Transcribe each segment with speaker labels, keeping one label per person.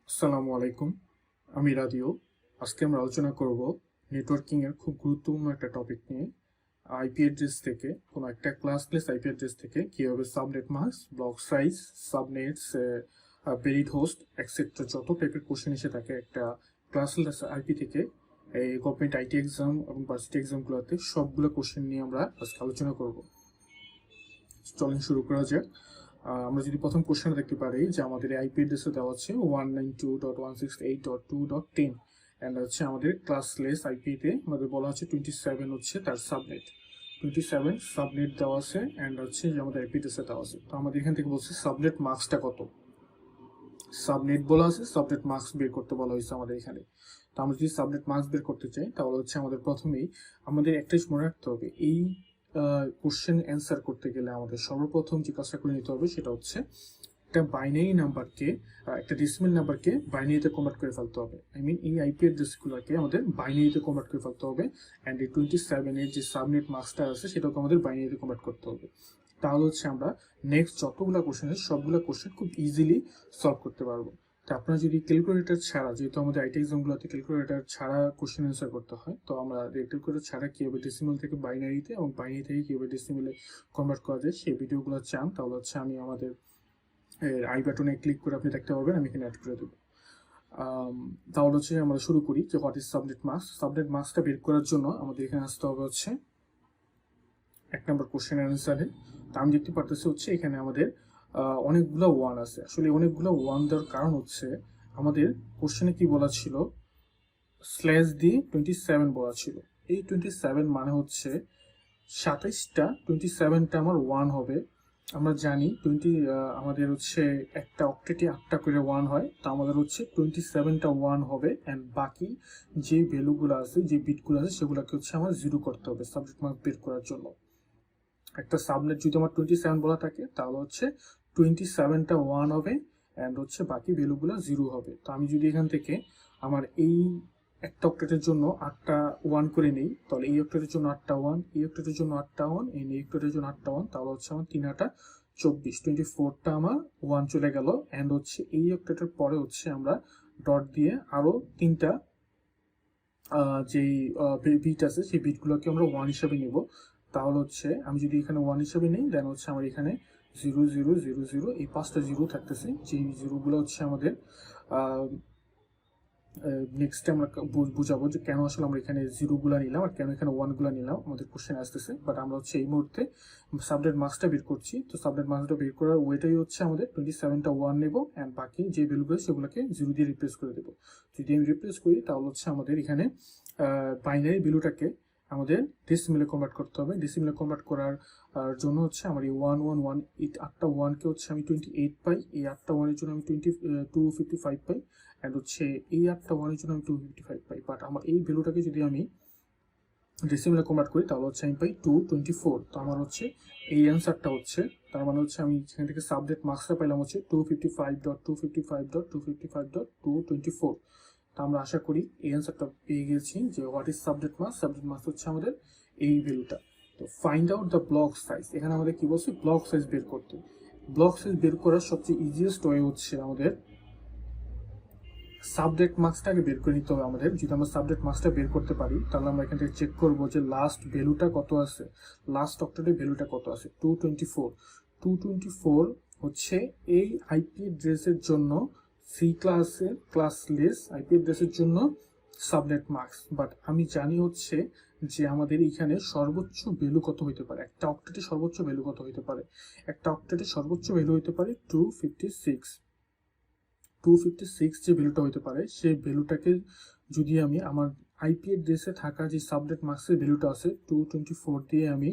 Speaker 1: আসসালামু আলাইকুম, আমি রাদিও। আজকে আমরা আলোচনা করব নেটওয়ার্কিং এর খুব গুরুত্বপূর্ণ একটা টপিক নিয়ে। আইপি অ্যাড্রেস থেকে কোনো একটা ক্লাসলেস আইপি অ্যাড্রেস থেকে কিভাবে subnet mask, block size, subnets, বেরিড হোস্ট এক্সেট্রা যত টাইপের কোশ্চেন এসে থাকে একটা ক্লাসলেস আইপি থেকে এই গভর্নমেন্ট আইটি এক্সাম এবং ভার্সিটি এক্সামগুলোতে সবগুলো কোশ্চেন নিয়ে আমরা আজকে আলোচনা করব। চলেন শুরু করা যাক। আমরা যদি প্রথম কোশ্চেন দেখতে পারি যে আমাদের আইপি অ্যাড্রেসে দেওয়া আছে 192.168.2.10 এন্ড হচ্ছে আমাদের ক্লাসলেস আইপিতে আমাদের বলা হচ্ছে 27 হচ্ছে তার সাবনেট। 27 সাবনেট দেওয়া আছে এন্ড হচ্ছে যে আমাদের আইপি অ্যাড্রেসে দেওয়া আছে। তো আমাদের এখান থেকে বলছে সাবনেট মার্কসটা কত। সাবনেট বলা আছে, সাবনেট মার্কস বের করতে বলা হয়েছে আমাদের এখানে। তো আমরা যদি সাবনেট মার্কস বের করতে চাই তাহলে হচ্ছে আমাদের প্রথমেই আমাদের একটা জিনিস মনে রাখতে হবে, এই কোশ্চেন অ্যান্সার করতে গেলে আমাদের সর্বপ্রথম যে কাজটা করে নিতে হবে সেটা হচ্ছে একটা বাইনারি নাম্বারকে, একটা ডেসিমেল নাম্বারকে বাইনারিতে কনভার্ট করে ফেলতে হবে। আই মিন এই আইপি অ্যাড্রেসগুলোকে আমাদের বাইনারিতে কনভার্ট করে ফেলতে হবে অ্যান্ড এই 27 যে সাবনেট মার্কসটা আছে সেটাকে আমাদের বাইনারিতে কনভার্ট করতে হবে। তাহলে হচ্ছে আমরা নেক্সট যতগুলো কোশ্চেন আছে সবগুলো কোশ্চেন খুব ইজিলি সলভ করতে পারবো। তো আপনারা যদি ক্যালকুলেটর ছাড়া, যেহেতু আমাদের আইটি এক্সামগুলোতে ক্যালকুলেটর ছাড়া কোশ্চেন অ্যান্সার করতে হয়, তো আমরা ক্যালকুলেটর ছাড়া কীভাবে ডেসিমেল থেকে বাইনারিতে এবং বাইনারি থেকে কীভাবে ডেসিমেলে কনভার্ট করা যায় সেই ভিডিওগুলো চান তাহলে হচ্ছে আমি আমাদের আই বাটনে ক্লিক করে আপনি দেখতে পারবেন, আমি এখানে অ্যাড করে দেবো। তাহলে হচ্ছে আমরা শুরু করি যে what is subnet mask. Subnet মাস্কটা বের করার জন্য আমাদের এখানে আসতে হবে হচ্ছে 1 নম্বর কোশ্চেন অ্যান্সারে। তো আমি দেখতে পারতেছি হচ্ছে এখানে আমাদের অনেকগুলো ওয়ান আছে। আসলে অনেকগুলো ওয়ান দেওয়ার কারণ হচ্ছে আমাদের কোশ্চেনে কি বলা ছিল, স্ল্যাশ দিয়ে 27 বলা ছিল। এই 27 মানে হচ্ছে 27টা, 27টা আমার ওয়ান হবে। আমরা জানি আমাদের হচ্ছে একটা অক্টেটে 8টা করে ওয়ান হয়, তো আমাদের হচ্ছে 27টা ওয়ান হবে অ্যান্ড বাকি যে ভ্যালুগুলো আছে, যে বিটগুলো আছে সেগুলোকে হচ্ছে আমার জিরো করতে হবে সাবজেক্ট মার্ক বের করার জন্য। একটা সাবনেট যদি আমার 27 বলা থাকে তাহলে হচ্ছে 27টা ওয়ান হবে অ্যান্ড হচ্ছে বাকি ভ্যালুগুলো জিরো হবে। তো আমি যদি এখান থেকে আমার এই একটা অক্টেটের জন্য 8টা ওয়ান করে নেই, তাহলে এই অক্টেটের জন্য 8টা ওয়ান, এই অক্টেটের জন্য 8টা ওয়ান, এই অক্টেটের জন্য 8টা ওয়ান, তাহলে হচ্ছে আমার 3 24, 24টা আমার ওয়ান চলে গেল অ্যান্ড হচ্ছে এই অক্টেটের পরে হচ্ছে আমরা ডট দিয়ে আরো 3টা যেই বিট আছে সেই বিটগুলোকে আমরা ওয়ান হিসাবে নেব। তাহলে হচ্ছে আমি যদি এখানে ওয়ান হিসাবে নিই দেন হচ্ছে আমার এখানে 0 0 0 0 এই 5টা জিরো থাকতেছে, যেই জিরোগুলো হচ্ছে আমাদের নেক্সট আমরা বুঝাবো যে কেন আসলে আমরা এখানে জিরোগুলো নিলাম আর কেন এখানে ওয়ানগুলো নিলাম, আমাদের কোশ্চেন আসতেছে। বাট আমরা হচ্ছে এই মুহূর্তে সাবনেট মার্কসটা বের করছি। তো সাবনেট মার্কসটা বের করার ওয়েটাই হচ্ছে আমাদের 27টা ওয়ান নেব অ্যান্ড বাকি যে ভ্যালুগুলো সেগুলোকে জিরো দিয়ে রিপ্লেস করে দেবো। যদি আমি রিপ্লেস করি তাহলে হচ্ছে আমাদের এখানে বাইনারি ভ্যালুটাকে আমাদের ডেসিমেলে কনভার্ট করতে হবে। ডেসিমেলে কনভার্ট করার জন্য হচ্ছে আমার এই 111 এই 8টা ওয়ানকে হচ্ছে আমি 28 পাই, এই 8টা ওয়ানের জন্য আমি 255 পাই অ্যান্ড হচ্ছে এই 8টা ওয়ানের জন্য আমি 255 পাই। বাট আমার এই ভ্যালুটাকে যদি আমি ডেসিমেলে কনভার্ট করি তাহলে হচ্ছে আমি পাই 224। তো আমার হচ্ছে এই অ্যান্সারটা হচ্ছে, তার মানে হচ্ছে আমি সেখান থেকে সাবজেক্ট মার্কসটা পাইলাম হচ্ছে 255.255.255.224। তো আমরা আশা করি এই অ্যান্সারটা পেয়ে গেছি যে what is subject marks. Subject marks হচ্ছে আমাদের এই ভ্যালুটা। তো find out the block size, এখানে আমাদের কি বলছে ব্লক সাইজ বের করতে। ব্লক সাইজ বের করার সবচেয়ে ইজিয়েস্ট ওয়ে হচ্ছে আমাদের সাবজেক্ট মার্কসটাকে বের করে নিতে হবে আমাদের। যদি আমরা সাবজেক্ট মার্কসটা বের করতে পারি তাহলে আমরা এখান থেকে চেক করবো যে লাস্ট ভ্যালুটা কত আছে, লাস্ট অক্টেটের ভ্যালুটা কত আছে 224। 224 হচ্ছে এই আইপি অ্যাড্রেসের জন্য সি ক্লাসের ক্লাসলেস আইপি অ্যাড্রেসের জন্য সাবনেট মার্কস। বাট আমি জানি হচ্ছে যে আমাদের এখানে সর্বোচ্চ ভ্যালু কত হইতে পারে, একটা অক্টেটে সর্বোচ্চ ভ্যালু কত হইতে পারে। একটা অক্টেটে সর্বোচ্চ ভ্যালু হইতে পারে 256 যে ভ্যালুটা হতে পারে সেই ভ্যালুটাকে যদি আমি আমার আইপি অ্যাড্রেসে থাকা যে সাবনেট মার্কসের ভ্যালুটা আছে 224 দিয়ে আমি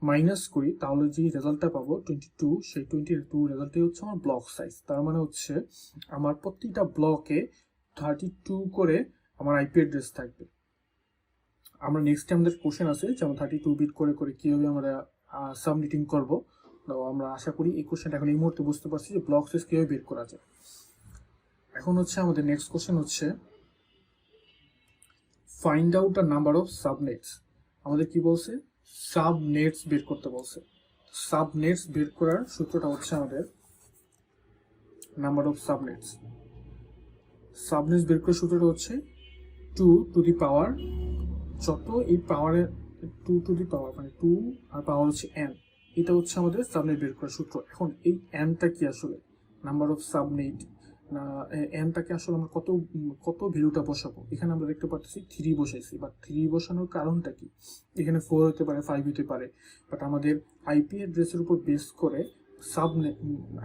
Speaker 1: মাইনাস করি তাহলে যে রেজাল্টটা পাবো 22, সেই 22 রেজাল্টই হচ্ছে আমার ব্লক সাইজ। তার মানে হচ্ছে আমার প্রত্যেকটা ব্লকে 32 করে আমার আইপি অ্যাড্রেস থাকবে। আমরা নেক্সট টাইম আমাদের কোশ্চেন আছে যেমন 32 বিট করে করে কীভাবে আমরা সাবনেটিং করবো। তো আমরা আশা করি এই কোশ্চেনটা এখন এই মুহূর্তে বুঝতে পারছি যে ব্লক সাইজ কীভাবে বের করা যায়। এখন হচ্ছে আমাদের নেক্সট কোশ্চেন হচ্ছে find out the number of subnets. আমাদের কি বলছে, সাবনেটস বের করতে বলছে। সাবনেটস বের করার সূত্রটা হচ্ছে আমাদের নাম্বার অফ সাবনেটস। সাবনেট বের করার সূত্রটা হচ্ছে 2 টু দি পাওয়ার, যত এই পাওয়ারের 2 টু দি পাওয়ার মানে 2 আর পাওয়ার হচ্ছে n, এটা হচ্ছে আমাদের সাবনেট বের করার সূত্র। এখন এই nটা কি আসলে নাম্বার অফ সাবনেট, না nটাকে আসলে আমরা কত কত ভ্যালুটা বসাবো, এখানে আমরা দেখতে পাচ্ছি 3 বসাইছি, বাট 3 বসানোর কারণটা কি, এখানে 4 হতে পারে 5 হতে পারে, বাট আমাদের আইপি অ্যাড্রেসের উপর বেস করে সাবনেট,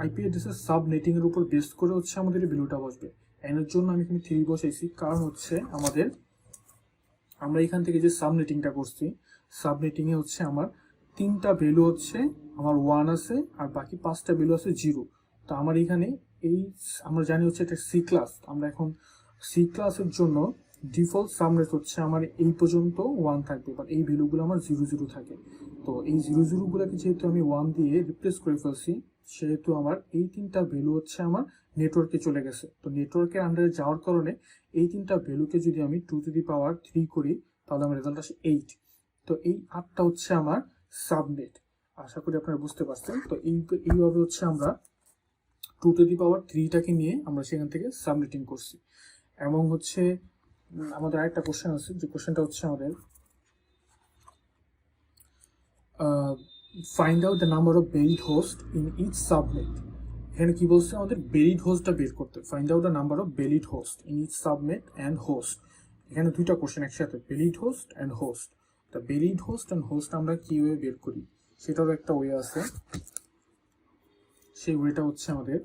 Speaker 1: আইপি অ্যাড্রেসের সাবনেটিং এর উপর বেস করে হচ্ছে আমাদের এই ভ্যালুটা বসবে। এর জন্য আমি এখানে 3 বসাইছি, কারণ হচ্ছে আমাদের আমরা এখান থেকে যে সাবনেটিংটা করছি, সাবনেটিং এ হচ্ছে আমার 3টা ভ্যালু হচ্ছে আমার 1 আছে, আর বাকি 5টা ভ্যালু আছে 0। তো আমার এখানে এই আমরা জানি হচ্ছে এটা সি ক্লাস, আমরা এখন সি ক্লাসের জন্য ডিফল্ট সাবনেট হচ্ছে আমার এই পর্যন্ত 1 থাকবে, বাট এই ভ্যালুগুলো আমার 0 থাকে। তো এই 0 গুলোকে যেহেতু আমি 1 দিয়ে রিপ্লেস করে ফেলছি, সেহেতু আমার এই 3টা ভ্যালু হচ্ছে আমার নেটওয়ার্কে চলে গেছে। তো নেটওয়ার্কের আন্ডারে যাওয়ার কারণে এই 3টা ভ্যালুকে যদি আমি 2 টু দি পাওয়ার 3 করি, তাহলে আমার রেজাল্ট আসে 8। তো এই 8টা হচ্ছে আমার সাবনেট। আশা করি আপনারা বুঝতে পারছেন। তো এইভাবে হচ্ছে আমরা 2 টু দি পাওয়ার 3টাকে নিয়ে আমরা সেখান থেকে সাবনেটিং করছি। এবং হচ্ছে আমাদের আরেকটা কোশ্চেন আছে, যে কোশ্চেনটা হচ্ছে আমাদের find out the number of valid host in each subnet. এখানে কি বলছে, আমাদের বেরিড হোস্টটা বের করতে, find out the number of valid host in each subnet and host. এখানে দুইটা কোশ্চেন একসাথে, বেরিড হোস্ট অ্যান্ড হোস্ট। তা বেরিড হোস্ট অ্যান্ড হোস্ট আমরা কিভাবে বের করি, সেটারও একটা ওয়ে আছে। সেই ওয়েটা হচ্ছে আমাদের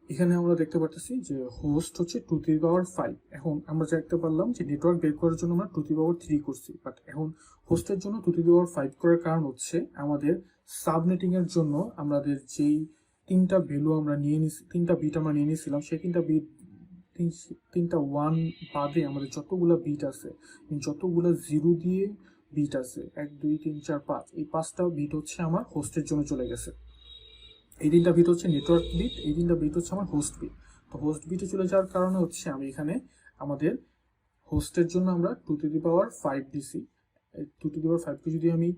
Speaker 1: এখানে আমরা দেখতে পাচ্ছি যে হোস্ট হচ্ছে 2 টু দি পাওয়ার 5। এখন আমরা দেখতে পারলাম যে নেটওয়ার্ক বের করার জন্য আমরা 2 টু দি পাওয়ার 3 করছি, বাট এখন হোস্টের জন্য 2 টু দি পাওয়ার 5 করার কারণ হচ্ছে আমাদের সাবনেটিং এর জন্য আমাদের যেই 3টা ভ্যালু আমরা নিয়ে নিছি, 3টা বিট আমরা নিয়ে নিয়েছিলাম, সেই 3টা বিট 3টা 1 বাদে আমাদের যতগুলো বিট আছে, যতগুলো 0 দিয়ে বিট আছে, 1 2 3 4 5, এই 5টা বিট হচ্ছে আমার হোস্টের জন্য চলে গেছে। এই 3টা বিট হচ্ছে নেটওয়ার্ক বিট, এই 3টা বিট হচ্ছে আমার হোস্ট বিট। তো হোস্ট বিটে চলে যাওয়ার কারণে হচ্ছে আমি এখানে আমাদের হোস্টের জন্য আমরা 2 টু দি পাওয়ার 5 দিছি। 2 টু দি পাওয়ার 5 কে যদি আমি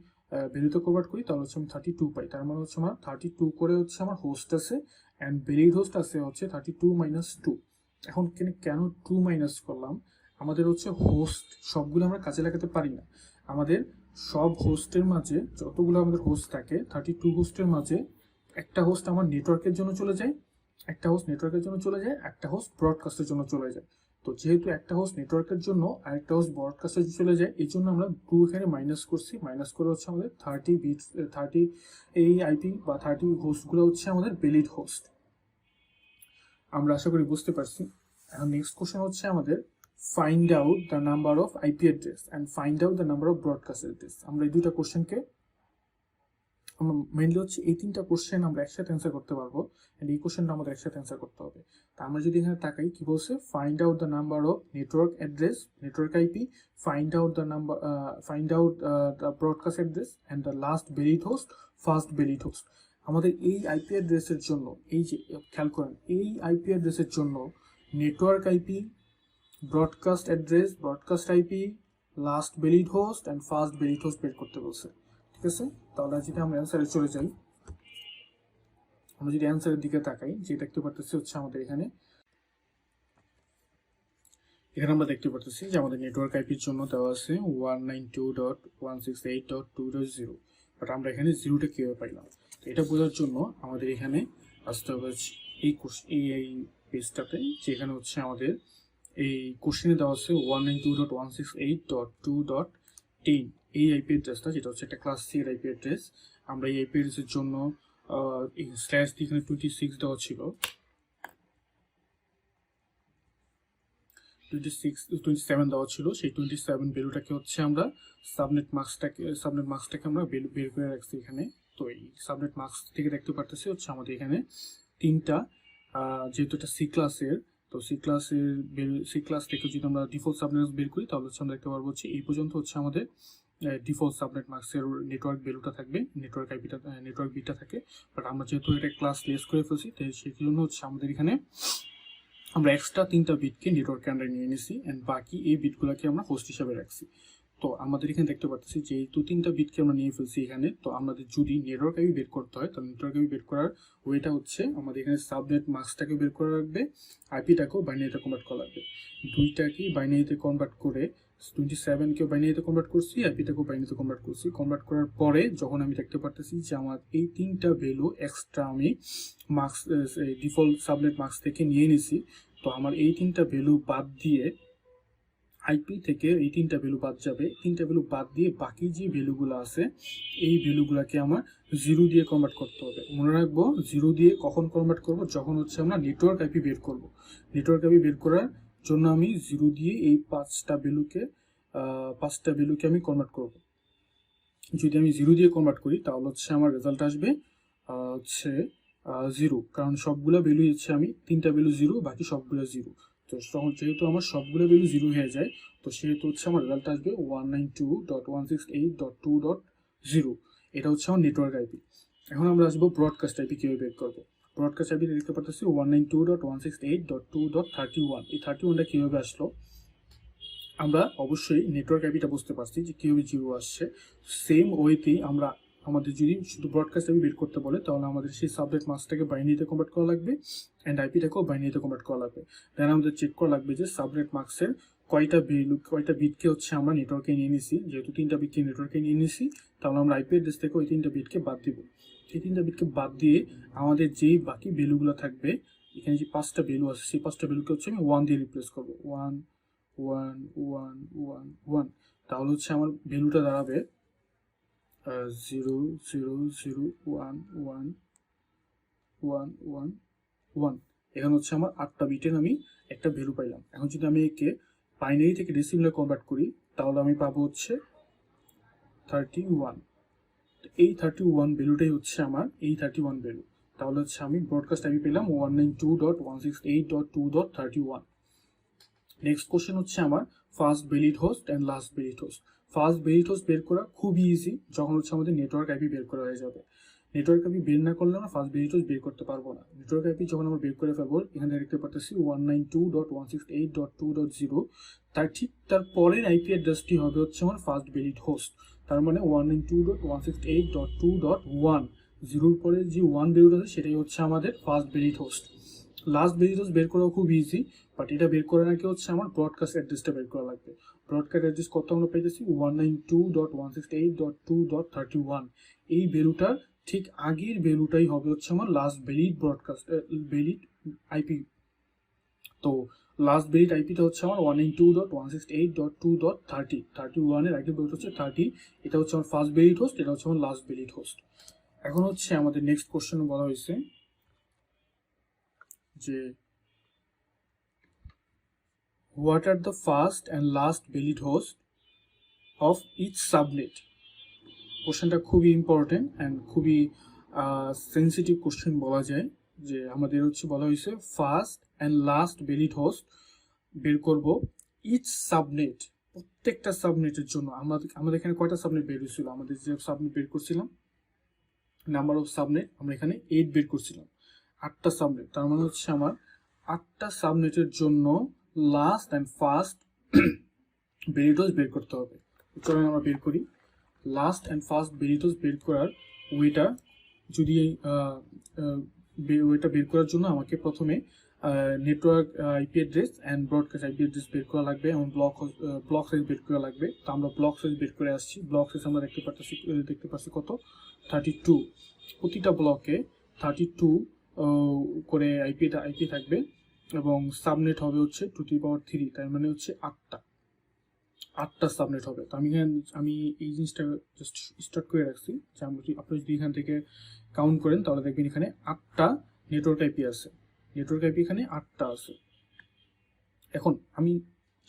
Speaker 1: ভ্যালুতে কনভার্ট করি, তাহলে হচ্ছে আমি 32 পাই। তার মানে হচ্ছে আমার 32 করে হচ্ছে আমার হোস্ট আছে, অ্যান্ড বেরিড হোস্ট আছে হচ্ছে 32 মাইনাস 2। এখন কেন 2 মাইনাস করলাম, আমাদের হচ্ছে হোস্ট সবগুলো আমরা কাজে লাগাতে পারি না। আমাদের সব হোস্টের মাঝে যতগুলো আমাদের হোস্ট থাকে, 32 হোস্টের মাঝে একটা হোস্ট আমার নেটওয়ার্কের জন্য চলে যায়, একটা হোস্ট নেটওয়ার্কের জন্য চলে যায়, একটা হোস্ট ব্রডকাস্টের জন্য চলে যায়। তো যেহেতু একটা হোস্ট নেটওয়ার্কের জন্য আর একটা হোস্ট ব্রডকাস্টের জন্য চলে যায়, এই জন্য আমরা 2 এখানে মাইনাস করছি। মাইনাস করে হচ্ছে আমাদের 30 বিট 30 এই আইপি বা 30 হোস্টগুলো হচ্ছে আমাদের ভ্যালিড হোস্ট। আমরা আশা করি বুঝতে পারছি। এখন নেক্সট কোশ্চেন হচ্ছে আমাদের find out the number of IP address and find out the number of broadcast address. আমরা এই দুইটা কোশ্চেনকে আমরা মেইনলি হচ্ছে এই 3টা কোশ্চেন আমরা একসাথে অ্যান্সার করতে পারবো, এন্ড এই কোশ্চেনটা আমাদের একসাথে অ্যান্সার করতে হবে। তা আমরা যদি এখানে তাকাই, কি বলছে, find out the number of network address, network IP, find out the number, find out the broadcast address and the last valid host, first valid host. আমাদের এই আইপি অ্যাড্রেসের জন্য, এই যে খেয়াল করেন, এই আইপি অ্যাড্রেসের জন্য network IP, broadcast address, broadcast IP, last valid host and first valid host বের করতে বলছে। ঠিক আছে, তাহলে যদি আমরা অ্যান্সারে চলে যাই, আমরা যদি অ্যান্সারের দিকে তাকাই, যে দেখতে পারতেছি হচ্ছে আমাদের এখানে আমরা দেখতে পারতেছি যে আমাদের নেটওয়ার্ক আইপির জন্য দেওয়া আছে 192.168.2.0, বাট আমরা এখানে 0টা কিভাবে পাইলাম, তো এটা বোঝার জন্য আমাদের এখানে আসতে হবে এই পেজটাতে, যেখানে হচ্ছে আমাদের এই কোশ্চেনে দেওয়া আছে 192.168.2.10 এই আইপি অ্যাড্রেসটা, যেটা হচ্ছে একটা ক্লাস সি এর আইপি অ্যাড্রেস। আমরা এই আইপি অ্যাড্রেসের জন্য স্ল্যাশ দিয়ে এখানে 26 দেওয়া ছিল, 27 দেওয়া ছিল, সেই 27 ভ্যালুটাকে হচ্ছে আমরা সাবনেট মার্কসটাকে আমরা বের করে রাখছি এখানে। তো এই সাবনেট মার্কস থেকে দেখতে পারতেছি হচ্ছে আমাদের এখানে 3টা, যেহেতু এটা সি ক্লাসের, তো সি ক্লাস থেকে যদি আমরা ডিফল্ট সাবনেট বের করি, তাহলে হচ্ছে আমরা দেখতে পারবো হচ্ছে এই পর্যন্ত হচ্ছে আমাদের ডিফল্ট সাবনেট মার্কসের নেটওয়ার্ক ভ্যালুটা থাকবে, নেটওয়ার্ক আইপিটা, নেটওয়ার্ক বিটটা থাকে। বাট আমরা যেহেতু এটা ক্লাস লেস করে ফেলছি, তাই সেই জন্য হচ্ছে আমাদের এখানে আমরা এক্সট্রা 3টা বিটকে নেটওয়ার্ক আন্ডারে নিয়ে নিছি, অ্যান্ড বাকি এই বিটগুলোকে আমরা হোস্ট হিসাবে রাখছি। তো আমাদের এখানে দেখতে পাচ্ছি যে এই 3টা বিটকে আমরা নিয়ে ফেলছি এখানে। তো আমাদের যদি নেটওয়ার্ক আইপি বের করতে হয়, তাহলে নেটওয়ার্ক আইপি বের করার ওয়েটা হচ্ছে আমাদের এখানে সাবনেট মাস্কটাকে বের করা লাগবে, আইপিটাকেও বাইনারিতে কনভার্ট করা লাগবে। দুইটাকেই বাইনারিতে কনভার্ট করে 27কেও বাইনারিতে কনভার্ট করছি, আইপিটাকেও বাইনারিতে কনভার্ট করছি। কনভার্ট করার পরে যখন আমি দেখতে পারতেছি যে আমার এই 3টা ভ্যালু এক্সট্রা আমি মার্কস ডিফল্ট সাবনেট মার্কস থেকে নিয়ে নিছি, তো আমার এই 3টা ভ্যালু বাদ দিয়ে আইপি থেকে এই 3টা ভ্যালু বাদ যাবে। 3টা ভ্যালু বাদ দিয়ে বাকি যে ভ্যালুগুলো আছে এই ভ্যালুগুলোকে আমার 0 দিয়ে কনভার্ট করতে হবে। মনে রাখবো 0 দিয়ে কখন কনভার্ট করব, যখন হচ্ছে আমরা নেটওয়ার্ক আইপি বের করব। নেটওয়ার্ক আইপি বের করার জন্য আমি 0 দিয়ে এই 5টা ভ্যালুকে আমি কনভার্ট করব। যদি আমি 0 দিয়ে কনভার্ট করি তাহলে হচ্ছে আমার রেজাল্ট আসবে হচ্ছে 0, কারণ সবগুলো ভ্যালু হচ্ছে আমি 3টা ভ্যালু 0, বাকি সবগুলো 0। তো যেহেতু আমার সবগুলো ভ্যালু 0 হয়ে যায়, তো সেহেতু হচ্ছে আমার রেজাল্ট আসবে 192.168.2.0। এটা হচ্ছে আমার নেটওয়ার্ক আইপি। এখন আমরা আসবো ব্রডকাস্ট আইপি কীভাবে বের করবো। ব্রডকাস্ট আইপি দেখতে পাচ্ছি 192.168.2.31। এই 31টা কীভাবে আসলো, আমরা অবশ্যই নেটওয়ার্ক আইপিটা বুঝতে পারছি যে কীভাবে 0 আসছে। সেম ওয়েতেই আমরা আমাদের যদি শুধু ব্রডকাস্ট আইপি বের করতে বলে, তাহলে আমাদের সেই সাবনেট মাস্কটাকে বাইনারিতে কনভার্ট করা লাগবে অ্যান্ড আইপিটাকেও বাইনারিতে কনভার্ট করা লাগবে। দেন আমাদের চেক করা লাগবে যে সাবনেট মাস্কের কয়টা বিটকে হচ্ছে আমরা নেটওয়ার্কে নিয়ে নিছি। যেহেতু 3টা বিটকে নেটওয়ার্কে নিয়ে নিছি, তাহলে আমরা আইপি অ্যাড্রেস থেকে ওই 3টা বিটকে বাদ দিব। এই 3টা বিটকে বাদ দিয়ে আমাদের যেই বাকি ভ্যালুগুলো থাকবে, এখানে যে 5টা ভ্যালু আছে সেই 5টা ভ্যালুকে হচ্ছে আমি 1 দিয়ে রিপ্লেস করবো। 1 1 1 1 1, তাহলে হচ্ছে আমার ভ্যালুটা দাঁড়াবে 0 0 0 1 1 1 1 1। এখানে হচ্ছে আমার 8টা বিটের আমি একটা ভ্যালু পাইলাম। এখন যদি আমি একে বাইনারি থেকে ডেসিমেলে কনভার্ট করি, তাহলে আমি পাবো হচ্ছে 31। এই 31 ভ্যালুটাই হচ্ছে আমার এই 31 ভ্যালু। তাহলে হচ্ছে আমি ব্রডকাস্ট আইপি পেলাম 192.168.2.31। নেক্সট কোশ্চেন হচ্ছে আমার first valid host and last valid host. First valid host বের করা খুবই ইজি, যখন হচ্ছে আমাদের নেটওয়ার্ক আইপি বের করা হয়ে যাবে। নেটওয়ার্ক আইপি বের না করলে আমরা ফার্স্ট ভ্যালিড হোস্ট বের করতে পারবো না। নেটওয়ার্ক আইপি যখন আমরা বের করে ফেলবো, এখানে দেখতে পাচ্ছি 192.168.2.0, তার পরের আইপি অ্যাড্রেসটি হবে হচ্ছে আমার ফার্স্ট ভ্যালিড হোস্ট। তার মানে 192.168.2.1, 0-র পরে যে 1 ভ্যালুটা আছে সেটাই হচ্ছে আমাদের first valid host. Last valid host বের করাও খুব ইজি, বাট এটা বের করার আগে হচ্ছে আমার ব্রডকাস্ট অ্যাড্রেসটা বের করা লাগবে। ব্রডকাস্ট অ্যাড্রেস কত আমরা পাইতেছি 192.168.2.31। এই ভ্যালুটার ঠিক আগের ভ্যালুটাই হবে হচ্ছে আমার লাস্ট ভ্যালিড ভ্যালিড আইপি। তো লাস্ট ভ্যালিড আইপিটা হচ্ছে আমার 192.168.2.30, 31-এর আগের ভ্যালুটা হচ্ছে 30। এটা হচ্ছে আমার ফার্স্ট ভ্যালিড হোস্ট, এটা হচ্ছে আমার লাস্ট ভ্যালিড হোস্ট। এখন হচ্ছে আমাদের নেক্সট কোশ্চেনে বলা হয়েছে যে what are the first and last valid host of each subnet। কোশ্চেনটা খুবই ইম্পর্টেন্ট অ্যান্ড খুবই সেন্সিটিভ কোশ্চেন বলা যায়। যে আমাদের হচ্ছে বলা হয়েছে first and last valid host বের করব ইচ সাবনেট, প্রত্যেকটা সাবনেটের জন্য। আমাদের এখানে কয়টা সাবনেট বের হয়েছিল, আমাদের যে সাবনেট বের করছিলাম, নাম্বার অফ সাবনেট আমরা এখানে 8 বের করছিলাম, 8টা সাবনেট। তার মানে হচ্ছে আমার 8টা সাবনেটের জন্য last and first valid host বের করতে হবে। চলুন আমরা বের করি। Last and first valid host বের করার ওয়েটা যদি ওয়েটা বের করার জন্য আমাকে প্রথমে network IP address and broadcast IP address বের করা লাগবে এবং ব্লক সাইজ বের করা লাগবে। তো আমরা ব্লক সাইজ বের করে আসছি। ব্লক সাইজ আমরা দেখতে পাচ্ছি কত 32। প্রতিটা ব্লকে 32 করে আইপি থাকবে এবং সাবনেট হবে হচ্ছে 2^3, তার মানে হচ্ছে 8টা সাবনেট হবে। তো আমি এই জিনিসটা জাস্ট স্টার্ট করে রাখছি যে আপনি যদি এখান থেকে কাউন্ট করেন তাহলে দেখবেন এখানে 8টা নেটওয়ার্ক আইপি আছে। নেটওয়ার্ক আইপি এখানে 8টা আছে। এখন আমি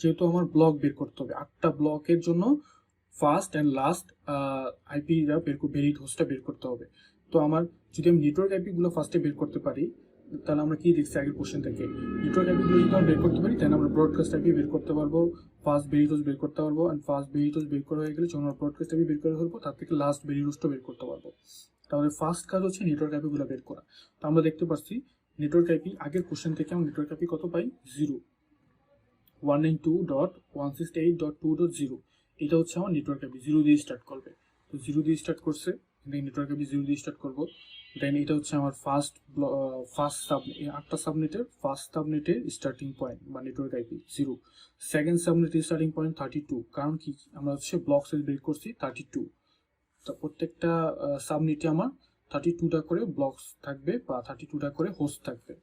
Speaker 1: যেহেতু আমার ব্লক বের করতে হবে, 8টা ব্লকের জন্য ফার্স্ট অ্যান্ড লাস্ট আইপিটা ভ্যালিড হোস্টটা বের করতে হবে। তো আমার যদি আমি নেটওয়ার্ক আইপিগুলো ফার্স্টে বের করতে পারি, তাহলে আমরা কি দেখছি আগের কোশ্চেন থেকে, নেটওয়ার্ক আইপিগুলো যদি আমরা বের করতে পারি তাহলে আমরা ব্রডকাস্ট আইপি বের করতে পারবো, ফার্স্ট ভ্যালিড হোস্ট বের করতে পারবো, অ্যান্ড ফার্স্ট ভ্যালিড হোস্ট বের করা হয়ে গেলে যখন আমরা ব্রডকাস্ট আইপি বের করে ফেলবো, তার থেকে লাস্ট ভ্যালিড হোস্টও বের করতে পারবো। তাহলে ফার্স্ট কাজ হচ্ছে নেটওয়ার্ক আইপিগুলো বের করা। তো আমরা দেখতে পাচ্ছি নেটওয়ার্ক আইপি আগের কোশ্চেন থেকে আমরা নেটওয়ার্ক আইপি কত পাই 0, 192.168.2.0। এটা হচ্ছে আমার নেটওয়ার্ক আইপি, 0 দিয়ে স্টার্ট করবে। তো 0 দিয়ে স্টার্ট করছে, নেটওয়ার্ক আইপি 0 দিয়ে স্টার্ট করবো। দেন এটা হচ্ছে আমার ফার্স্ট সাবনেট, 8টা সাবনেটের ফার্স্ট সাবনেটের স্টার্টিং পয়েন্ট বা নেটওয়ার্ক আইপি 0। সেকেন্ড সাবনেটের স্টার্টিং পয়েন্ট 32, কারণ কি আমরা হচ্ছে ব্লক সাইজ বের করছি 32। তো প্রত্যেকটা সাবনেটে আমার 32টা করে ব্লকস থাকবে বা 32টা করে হোস্ট থাকবে।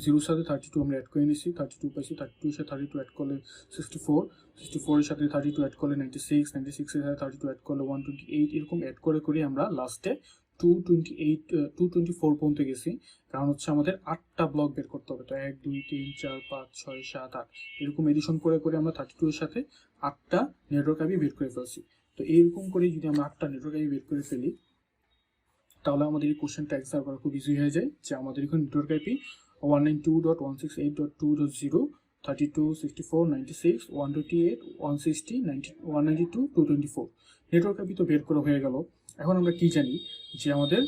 Speaker 1: 0 সাথে 32 আমরা অ্যাড করে নিছি, 32 পাইছি, 32 এর সাথে 32 অ্যাড করলে 64, 64 এর সাথে 32 অ্যাড করলে 96, 96 এর সাথে 32 অ্যাড করলে 128, এরকম অ্যাড করে করে আমরা লাস্টে 224 পর্যন্ত গেছি। কারণ হচ্ছে আমাদের 8টা ব্লক বের করতে হবে। তো 1 2 3 4 5 6 7 8 এরকম এডিশন করে করে আমরা 32 এর সাথে 8টা নেটওয়ার্ক আইপি বের করে ফেলছি। তো এইরকম করে যদি আমরা 8টা নেটওয়ার্ক আইপি বের করে ফেলি, তাহলে আমাদের এই কোশ্চেনটা অ্যান্সার করা খুব ইজি হয়ে যায়। যে আমাদের এখন নেটওয়ার্ক আইপি 192.168.2.0, 32, 64, 96, 128, 160, 192, 224 নেটওয়ার্ক আইপি তো বের করা হয়ে গেল। এখন আমরা কি জানি যে আমাদের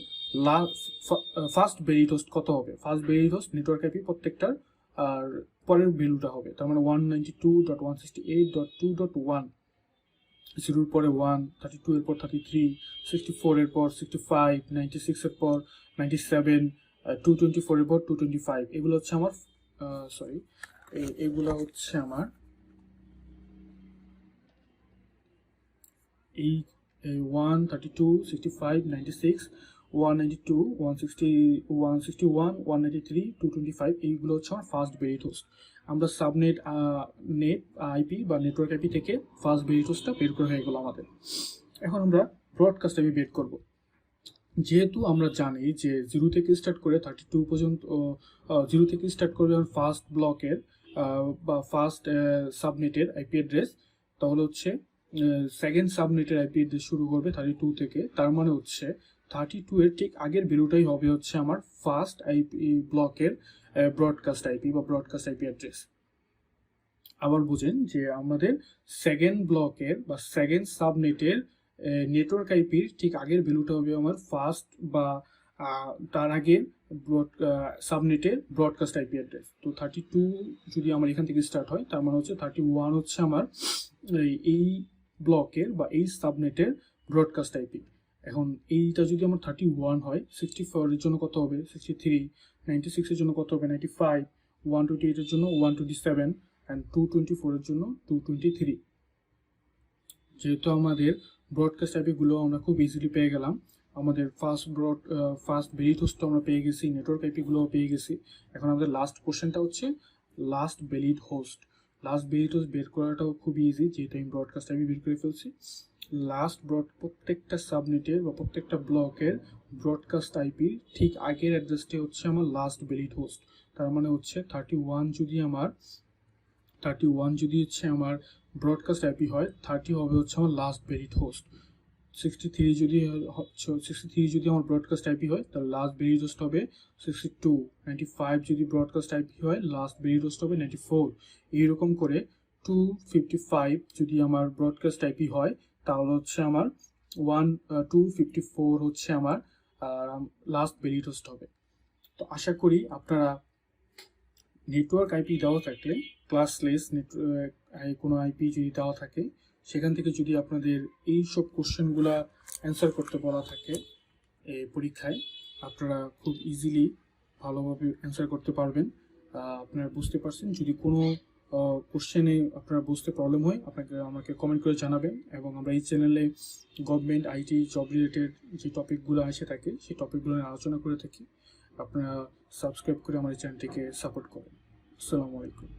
Speaker 1: ফার্স্ট বেরিড হোস্ট কত হবে। First buried host network IP প্রত্যেকটার আর পরের ভ্যালুটা হবে, তার মানে 192.168.2.1, 0 এর পরে 1, 32 এর পর 33, 64 এর পর 65, 96 এর পর 97, 224 এর পর 225। এগুলো হচ্ছে আমার এগুলো হচ্ছে আমার এই 1, 32, 65, 96, 192, 160, 161, 193, 225 এইগুলো হচ্ছে আমার ফার্স্ট বেরিড হোস্ট। আমরা সাবনেট নেট আইপি বা নেটওয়ার্ক আইপি থেকে ফার্স্ট বেরিড হোস্টটা বের করে হয়ে গেল আমাদের। এখন আমরা ব্রডকাস্ট আইপি বের করব। যেহেতু আমরা জানি যে 0 থেকে স্টার্ট করে 32 পর্যন্ত, 0 থেকে স্টার্ট করে ফার্স্ট ব্লকের বা ফার্স্ট সাবনেটের আইপি অ্যাড্রেস, তাহলে হচ্ছে সেকেন্ড সাবনেটের আইপি অ্যাড্রেস শুরু করবে 32 থেকে। তার মানে হচ্ছে 32 এর ঠিক আগের ভ্যালুটাই হবে হচ্ছে আমার ফার্স্ট আইপি ব্লকের ব্রডকাস্ট আইপি বা ব্রডকাস্ট আইপি অ্যাড্রেস। আবার বুঝেন যে আমাদের সেকেন্ড ব্লকের বা সেকেন্ড সাবনেটের নেটওয়ার্ক আইপির ঠিক আগের ভ্যালুটা হবে আমার ফার্স্ট বা তার আগের সাবনেটের ব্রডকাস্ট আইপি অ্যাড্রেস। তো 32 যদি আমার এখান থেকে স্টার্ট হয়, তার মানে হচ্ছে 31 হচ্ছে আমার এই ব্লকের বা এই সাবনেটের ব্রডকাস্ট আইপি। এখন এইটা যদি আমার 31 হয়, 64 এর জন্য কত হবে 63, 96 এর জন্য কত হবে 95, 128 এর জন্য 127 and 224 এর জন্য 223। যেহেতু আমাদের ব্রডকাস্ট আইপিগুলো আমরা খুব ইজিলি পেয়ে গেলাম, আমাদের ফার্স্ট বেরিড হোস্টটা আমরা পেয়ে গেছি, নেটওয়ার্ক আইপিগুলোও পেয়ে গেছি। এখন আমাদের লাস্ট কোশ্চেনটা হচ্ছে last buried host. Last buried host বের করাটাও খুব ইজি, যেহেতু আমি ব্রডকাস্ট আইপি বের করে ফেলছি। প্রত্যেকটা সাবনেটের বা প্রত্যেকটা ব্লকের ব্রডকাস্ট আইপি ঠিক আগের অ্যাড্রেসটি হচ্ছে আমার লাস্ট বেরিড হোস্ট। তার মানে হচ্ছে 31 যদি হচ্ছে আমার ব্রডকাস্ট আইপি হয়, 30 হবে হচ্ছে আমার লাস্ট বেরিড হোস্ট। 63 যদি আমার ব্রডকাস্ট আইপি হয়, তাহলে লাস্ট বেরিড হোস্ট হবে 62। 95 যদি ব্রডকাস্ট আইপি হয়, লাস্ট বেরিড হোস্ট হবে 94। এইরকম করে 255 যদি আমার ব্রডকাস্ট আইপি হয়, তাহলে হচ্ছে আমার 254 হচ্ছে আমার লাস্ট বেরিড হোস্ট হবে। তো আশা করি আপনারা নেটওয়ার্ক আইপি দেওয়া থাকলে, ক্লাসলেস কোনো আইপি যদি দেওয়া থাকে, সেখান থেকে যদি আপনাদের এই সব কোশ্চেনগুলা অ্যান্সার করতে বলা থাকে পরীক্ষায়, আপনারা খুব ইজিলি ভালোভাবে অ্যান্সার করতে পারবেন। আপনারা বুঝতে পারছেন। যদি কোনো কোশ্চেনে আপনারা বুঝতে প্রবলেম হয়, আমাকে কমেন্ট করে জানাবেন। এবং আমরা এই চ্যানেলে গভর্নমেন্ট আইটি জব রিলেটেড যে টপিকগুলো আসে থাকে, সেই টপিকগুলো নিয়ে আলোচনা করে থাকি। আপনারা সাবস্ক্রাইব করে আমার এই চ্যানেলটিকে সাপোর্ট করেন। আসসালামু আলাইকুম।